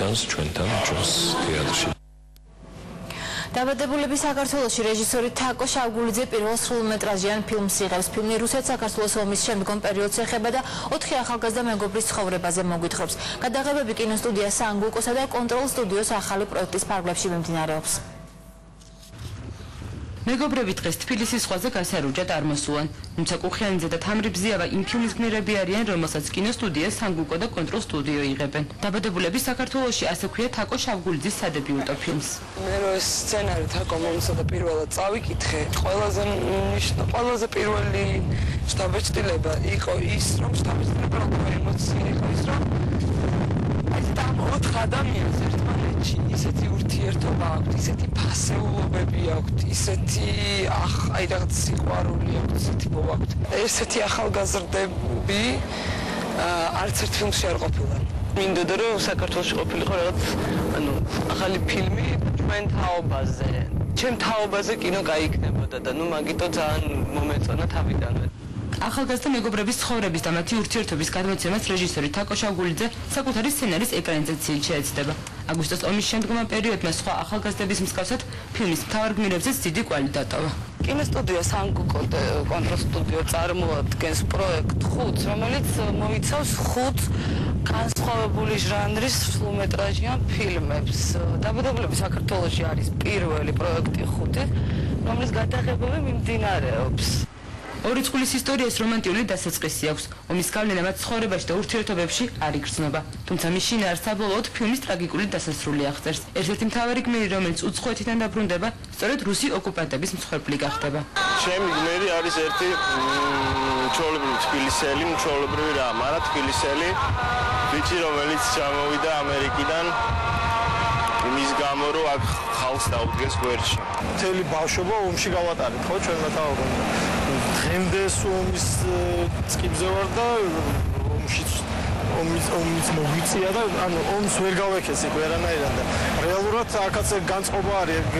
იტანს ჩვენთან ჩვენს თეატრში. დაბადებულები საქართველოში რეჟისორი თაკო შავგულიძე პირველ სრულმეტრაჟიან ფილმს იღებს. ფილმი რუსეთ-საქართველოს ომის შემდგომ პერიოდს ეხება და 4 ახალგაზრდა მეგობრის ცხოვრებაზე მოგვითხრობს. გადაღებები კინოსტუდია სანგულკოსა და კონტროლ სტუდიოს ახალი პროექტის ფარგლებში მიმდინარეობს. მეგობრები დღეს თბილისის ზღვაზე გასარუჯად არ მოსულან, თუმცა კუხიანიძე და თამრიბზიავა იმ ფილმის გმირები არიან, რომელსაც კინოსტუდია სანგულკო და კონტროლ სტუდიო იღებენ. დაბადებულები საქართველოში ასე ქვია თაკო შავგულიძის სადებიუტო ფილმს. მე რო ეს სცენარი თაკო მომსა პირველად წავიკითხე, ყველაზე პირველი შთაბეჭდილება იყო ის, რომ შთაბეჭდილება როგორი ემოცია იყო ის, რომ აი ამ 4 ადამიანს ერთმანეთში ისეთი ურთიერთობა აქვთ, ისეთი ფასეულობები აქვთ, ისეთი აი რაღაც სიყვარული აქვთ, ისეთი მოვაქვთ. ესეთი ახალგაზრდები არც ერთ ფილმში არ ყოფილან. მინდოდა რომ საქართველოში ყოფილიყო რაღაც ახალი ფილმი ჩვენ თაობაზე. ჩემ თაობაზე კინო გაიქნებოდა და მაგიტო ძალიან მომეწონა თავიდანვე. ახალგაზრდა მეგობრების ცხოვრების და მათი ურთიერთობის გადმოცემას რეჟისორი თაკო შავგულიძე საკუთარი სცენარის ეკრანიზაციით შეეცდება. აგვისტოს ომის შემდგომ პერიოდმა სხვა ახალგაზრდების მსგავსად ფილმის მთავარ გმირებზეც დიდი კვალი დატოვა. კინოსტუდია სანგულკო კონტროლ სტუდიო წარმოადგენს პროექტ 5, რომელიც მოიცავს 5 განსხვავებული ჟანრის სრულმეტრაჟიან ფილმებს. დაბადებულები საქართველოში არის პირველი პროექტი 5, რომლის გადაღებები მიმდინარეობს. ორი წყვილის ისტორიას რომანტიული დასაწყისი აქვს. ომის გავლენა მათ ცხოვრებაში და ურთიერთობებში არ იგრძნობა. თუმცა მის შინაარს საბოლოოდ ფილმის ტრაგიკული დასასრული აღწერს. ერთ-ერთი მთავარი გმირი, რომელიც უცხოეთიდან დაბრუნდება, სწორედ რუსი ოკუპანტების მსხვერპლი გახდება. ჩემი გმირი არის ერთი ჩვეულებრივი თბილისელი, ჩვეულებრივი რა, მაგრამ თბილისელი ბიჭი, რომელიც ჩამოვიდა ამერიკიდან იმის გამო, რომ აქ ხალხს დაუდგეს გვერდში. მთელი ბავშვობა ომში გავატარეთ, ხო, ჩვენმა თავობამ. დღემდე ომის წკიბზე ვარ და ომის მოგვიწია და ანუ ომს ვერ გავექეს იქ ვერანაირად და რეალურად აქაც განწყობა არის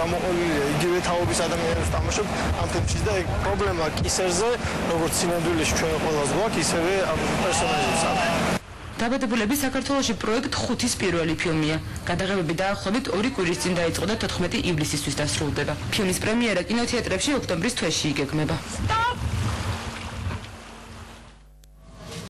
გამოყოლილია იგივე თაობის ადამიანებს თამაშობ ამ ფილმში და ეგ პრობლემა კისერზე როგორც სინამდვილეში ჩვენ ყველას გვაქვს ისევე ამ პერსონაჟებს აქვს. დაბადებულები საქართველოში პროექტ 5-ის პირველი ფილმია. გადაღებები დაახლოებით 2 კვირის წინ დაიწყო და 14 ივლისისთვის დასრულდება. ფილმის პრემიერა კინოთეატრებში ოქტომბრის თვეში იგეგმება.